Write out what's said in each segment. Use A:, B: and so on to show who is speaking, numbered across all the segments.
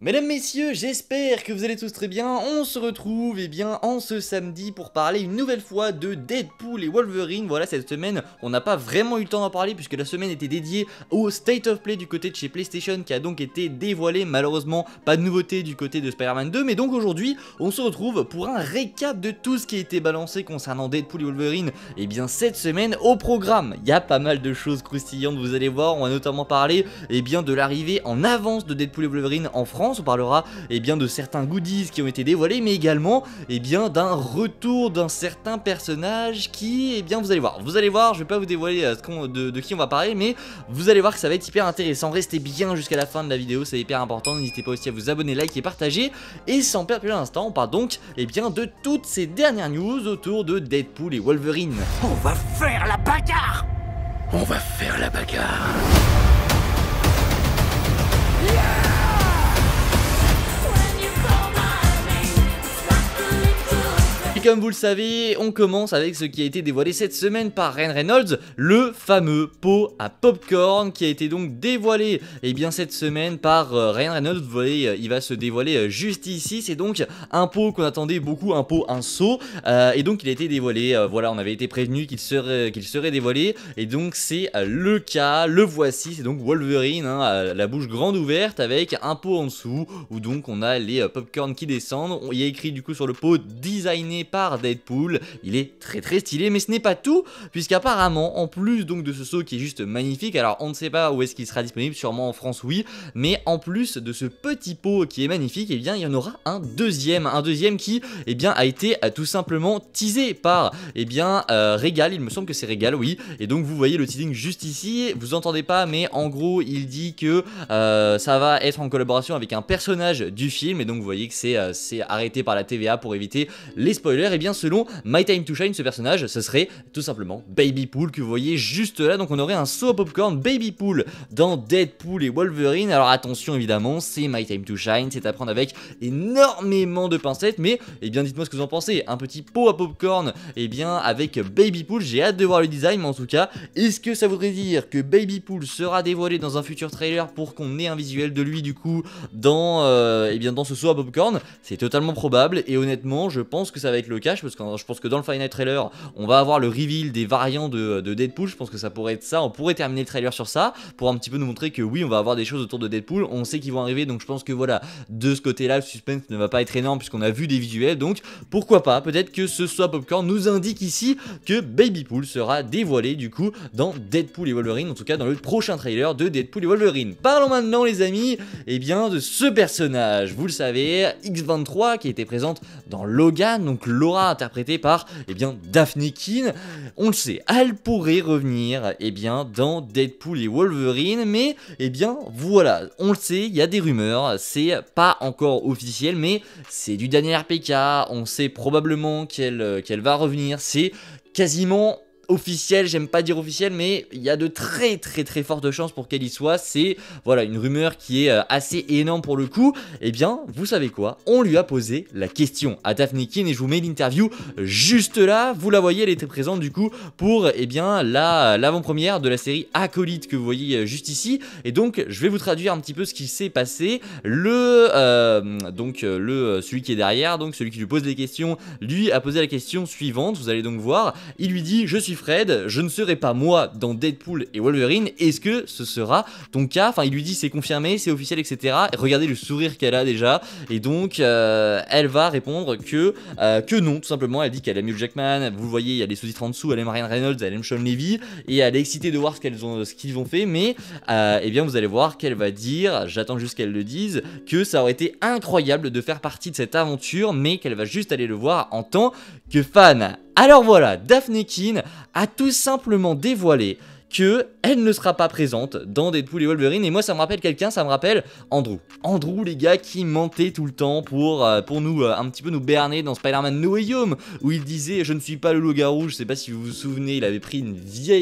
A: Mesdames, messieurs, j'espère que vous allez tous très bien. On se retrouve en ce samedi pour parler une nouvelle fois de Deadpool et Wolverine. Voilà, cette semaine, on n'a pas vraiment eu le temps d'en parler puisque la semaine était dédiée au State of Play du côté de chez PlayStation qui a donc été dévoilé. Malheureusement, pas de nouveauté du côté de Spider-Man 2. Mais donc aujourd'hui, on se retrouve pour un récap de tout ce qui a été balancé concernant Deadpool et Wolverine. Et bien cette semaine, au programme, il y a pas mal de choses croustillantes, vous allez voir. On va notamment parler de l'arrivée en avance de Deadpool et Wolverine en France. On parlera de certains goodies qui ont été dévoilés, mais également d'un retour d'un certain personnage qui, vous allez voir, je vais pas vous dévoiler de qui on va parler, mais vous allez voir que ça va être hyper intéressant. Restez bien jusqu'à la fin de la vidéo, c'est hyper important. N'hésitez pas aussi à vous abonner, liker et partager. Et sans perdre plus d'instant, on parle donc de toutes ces dernières news autour de Deadpool et Wolverine.
B: On va faire la bagarre. On va faire la bagarre.
A: Et comme vous le savez, on commence avec ce qui a été dévoilé cette semaine par Ryan Reynolds, le fameux pot à popcorn qui a été donc dévoilé cette semaine par Ryan Reynolds. Vous voyez, il va se dévoiler juste ici. C'est donc un pot qu'on attendait beaucoup, un seau, et donc il a été dévoilé. Voilà, on avait été prévenu qu'il serait dévoilé, et donc c'est le cas, le voici. C'est donc Wolverine, la bouche grande ouverte avec un pot en dessous où donc on a les popcorn qui descendent. Il y a écrit du coup sur le pot designé par Deadpool. Il est très stylé, mais ce n'est pas tout, puisqu'apparemment en plus donc de ce seau qui est juste magnifique, alors on ne sait pas où est-ce qu'il sera disponible, sûrement en France oui, mais en plus de ce petit pot qui est magnifique, il y en aura un deuxième qui a été tout simplement teasé par Regal, il me semble que c'est Regal, oui, et donc vous voyez le teasing juste ici, vous entendez pas, mais en gros il dit que ça va être en collaboration avec un personnage du film, et donc vous voyez que c'est arrêté par la TVA pour éviter les spoilers. Et bien selon My Time to Shine, ce personnage ce serait tout simplement Baby Pool que vous voyez juste là. Donc on aurait un seau à popcorn Baby Pool dans Deadpool et Wolverine. Alors attention, évidemment c'est My Time to Shine, c'est à prendre avec énormément de pincettes, mais dites-moi ce que vous en pensez. Un petit pot à popcorn avec Baby Pool, j'ai hâte de voir le design, mais en tout cas est-ce que ça voudrait dire que Baby Pool sera dévoilé dans un futur trailer pour qu'on ait un visuel de lui du coup dans ce seau à popcorn? C'est totalement probable, et honnêtement je pense que ça va être le cas, parce que je pense que dans le final trailer on va avoir le reveal des variants de Deadpool. Je pense que ça pourrait être ça, on pourrait terminer le trailer sur ça pour un petit peu nous montrer que oui, on va avoir des choses autour de Deadpool, on sait qu'ils vont arriver, donc je pense que voilà, de ce côté là le suspense ne va pas être énorme puisqu'on a vu des visuels, donc pourquoi pas, peut-être que ce soit popcorn nous indique ici que Baby Pool sera dévoilé du coup dans Deadpool et Wolverine, en tout cas dans le prochain trailer de Deadpool et Wolverine. Parlons maintenant les amis de ce personnage, vous le savez, X-23 qui était présente dans Logan, donc Laura interprétée par Daphne Keane. On le sait, elle pourrait revenir dans Deadpool et Wolverine, mais voilà, on le sait, il y a des rumeurs, c'est pas encore officiel, mais c'est du Daniel RPK, on sait probablement qu'elle va revenir, c'est quasiment officiel, j'aime pas dire officiel, mais il y a de très fortes chances pour qu'elle y soit. C'est voilà une rumeur qui est assez énorme pour le coup. Vous savez quoi, on lui a posé la question à Daphne Keane, et je vous mets l'interview juste là, vous la voyez, elle était présente du coup pour l'avant-première de la série Acolyte que vous voyez juste ici. Et donc je vais vous traduire un petit peu ce qui s'est passé. Celui qui est derrière, donc celui qui lui pose les questions, lui a posé la question suivante, vous allez donc voir, il lui dit: je suis Fred, je ne serai pas moi dans Deadpool et Wolverine, est-ce que ce sera ton cas? Enfin il lui dit c'est confirmé, c'est officiel, etc. Et regardez le sourire qu'elle a déjà, et donc elle va répondre que non, tout simplement. Elle dit qu'elle aime Hugh Jackman, vous le voyez, il y a les sous-titres en dessous, elle aime Ryan Reynolds, elle aime Sean Levy, et elle est excitée de voir ce qu'ils ont fait, mais vous allez voir qu'elle va dire, j'attends juste qu'elle le dise, que ça aurait été incroyable de faire partie de cette aventure, mais qu'elle va juste aller le voir en tant que fan. Alors voilà, Daphne Keane a tout simplement dévoilé que elle ne sera pas présente dans Deadpool et Wolverine. Et moi ça me rappelle quelqu'un, ça me rappelle Andrew. Andrew, les gars, qui mentait tout le temps pour nous un petit peu nous berner dans Spider-Man No Way Home, où il disait je ne suis pas le loup-garou. Je sais pas si vous vous souvenez, il avait pris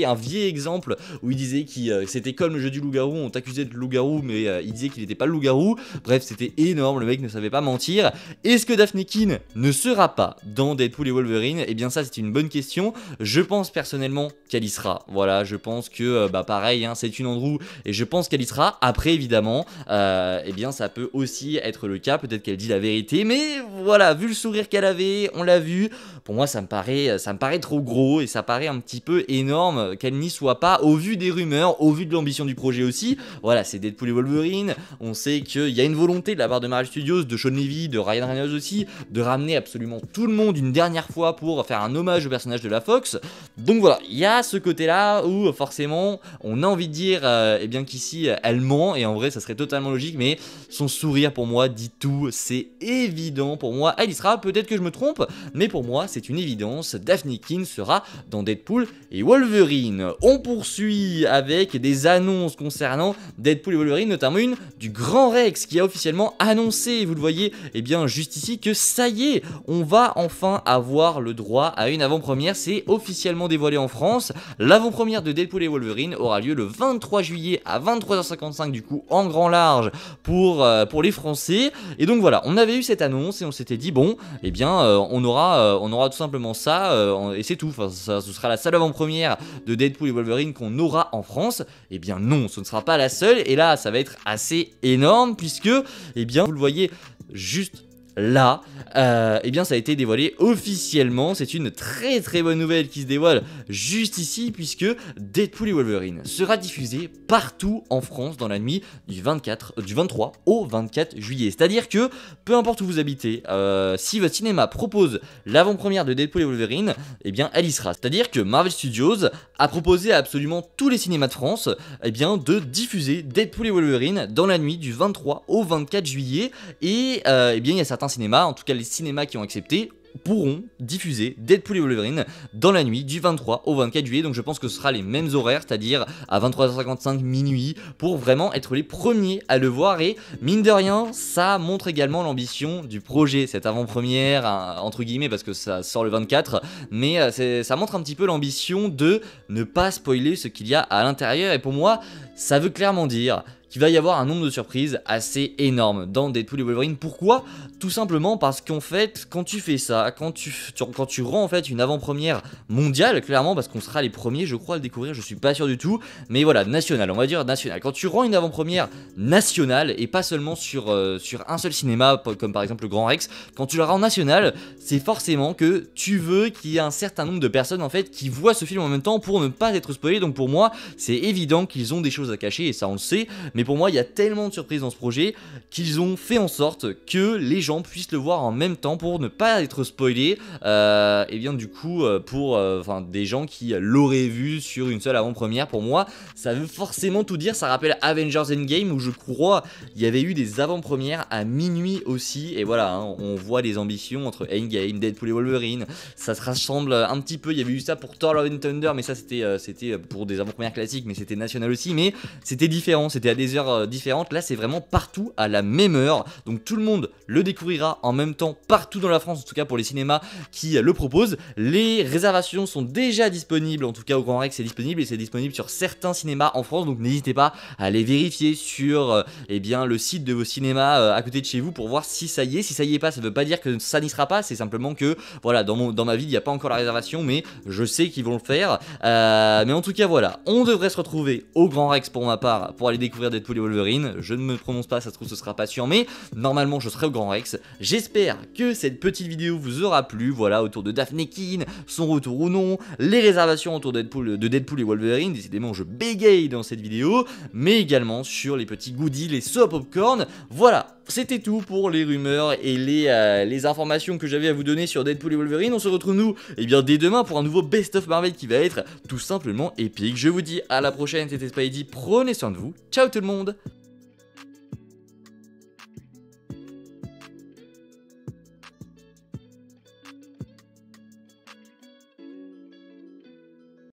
A: un vieil exemple où il disait que c'était comme le jeu du loup-garou, on t'accusait de loup-garou mais il disait qu'il n'était pas le loup-garou. Bref, c'était énorme, le mec ne savait pas mentir. Est-ce que Daphne Keane ne sera pas dans Deadpool et Wolverine? Et bien ça c'est une bonne question. Je pense personnellement qu'elle y sera. Voilà, je pense pense que bah pareil, hein, c'est une Andrew et je pense qu'elle y sera. Après évidemment, eh bien ça peut aussi être le cas, peut-être qu'elle dit la vérité, mais voilà, vu le sourire qu'elle avait, on l'a vu, pour moi ça me paraît trop gros et ça paraît un petit peu énorme qu'elle n'y soit pas au vu des rumeurs, au vu de l'ambition du projet aussi. Voilà, c'est Deadpool et Wolverine, on sait qu'il y a une volonté de la part de Marvel Studios, de Sean Levy, de Ryan Reynolds aussi, de ramener absolument tout le monde une dernière fois pour faire un hommage au personnage de la Fox. Donc voilà, il y a ce côté là où forcément on a envie de dire eh bien qu'ici elle ment, et en vrai ça serait totalement logique, mais son sourire pour moi dit tout, c'est évident pour moi, elle y sera, peut-être que je me trompe, mais pour moi c'est une évidence, Daphne Keane sera dans Deadpool et Wolverine. On poursuit avec des annonces concernant Deadpool et Wolverine, notamment une du Grand Rex qui a officiellement annoncé, vous le voyez eh bien juste ici, que ça y est, on va enfin avoir le droit à une avant-première, c'est officiellement dévoilé en France. L'avant-première de Deadpool et Wolverine aura lieu le 23 juillet à 23h55 du coup en grand large pour les Français. Et donc voilà, on avait eu cette annonce et on s'était dit bon, eh bien on aura tout simplement ça et c'est tout. Enfin, ce sera la seule avant-première de Deadpool et Wolverine qu'on aura en France. Eh bien non, ce ne sera pas la seule, et là ça va être assez énorme puisque eh bien vous le voyez juste là, eh bien ça a été dévoilé officiellement. C'est une très très bonne nouvelle qui se dévoile juste ici, puisque Deadpool et Wolverine sera diffusé partout en France dans la nuit du 23 au 24 juillet. C'est-à-dire que peu importe où vous habitez, si votre cinéma propose l'avant-première de Deadpool et Wolverine, eh bien elle y sera. C'est-à-dire que Marvel Studios a proposé à absolument tous les cinémas de France eh bien de diffuser Deadpool et Wolverine dans la nuit du 23 au 24 juillet, et eh bien il y a certains cinémas, en tout cas les cinémas qui ont accepté, pourront diffuser Deadpool et Wolverine dans la nuit du 23 au 24 juillet. Donc je pense que ce sera les mêmes horaires, c'est-à-dire à 23h55 minuit, pour vraiment être les premiers à le voir. Et mine de rien, ça montre également l'ambition du projet, cette avant-première entre guillemets, parce que ça sort le 24, mais ça montre un petit peu l'ambition de ne pas spoiler ce qu'il y a à l'intérieur. Et pour moi ça veut clairement dire qu'il va y avoir un nombre de surprises assez énorme dans Deadpool et Wolverine. Pourquoi ? Tout simplement parce qu'en fait, quand tu fais ça, quand tu rends en fait une avant-première mondiale, clairement, parce qu'on sera les premiers, je crois, à le découvrir, je suis pas sûr du tout, mais voilà, national, on va dire national. Quand tu rends une avant-première nationale, et pas seulement sur un seul cinéma, comme par exemple le Grand Rex, quand tu la rends nationale, c'est forcément que tu veux qu'il y ait un certain nombre de personnes en fait qui voient ce film en même temps pour ne pas être spoilés. Donc pour moi, c'est évident qu'ils ont des choses à cacher, et ça on le sait, mais pour moi il y a tellement de surprises dans ce projet qu'ils ont fait en sorte que les gens puissent le voir en même temps pour ne pas être spoilés, et bien du coup pour des gens qui l'auraient vu sur une seule avant-première. Pour moi ça veut forcément tout dire, ça rappelle Avengers Endgame où je crois il y avait eu des avant-premières à minuit aussi, et voilà, hein, on voit les ambitions entre Endgame, Deadpool et Wolverine, ça se rassemble un petit peu. Il y avait eu ça pour Thor Love and Thunder, mais ça c'était pour des avant-premières classiques, mais c'était national aussi, mais c'était différent, c'était à des heures différentes. Là c'est vraiment partout à la même heure, donc tout le monde le découvrira en même temps partout dans la France, en tout cas pour les cinémas qui le proposent. Les réservations sont déjà disponibles, en tout cas au Grand Rex c'est disponible, et c'est disponible sur certains cinémas en France, donc n'hésitez pas à aller vérifier sur eh bien, le site de vos cinémas à côté de chez vous pour voir si ça y est. Si ça y est pas, ça veut pas dire que ça n'y sera pas, c'est simplement que voilà, dans ma ville il n'y a pas encore la réservation, mais je sais qu'ils vont le faire. Mais en tout cas voilà, on devrait se retrouver au Grand Rex pour ma part pour aller découvrir Deadpool et Wolverine. Je ne me prononce pas, ça se trouve ce sera pas sûr, mais normalement je serai au Grand Rex. J'espère que cette petite vidéo vous aura plu, voilà, autour de Daphne Keane, son retour ou non, les réservations autour de Deadpool et Wolverine. Décidément je bégaye dans cette vidéo, mais également sur les petits goodies, les sauts à popcorn. Voilà, c'était tout pour les rumeurs et les informations que j'avais à vous donner sur Deadpool et Wolverine. On se retrouve nous eh bien dès demain pour un nouveau Best of Marvel qui va être tout simplement épique. Je vous dis à la prochaine, c'était Spidey, prenez soin de vous, ciao tout le monde.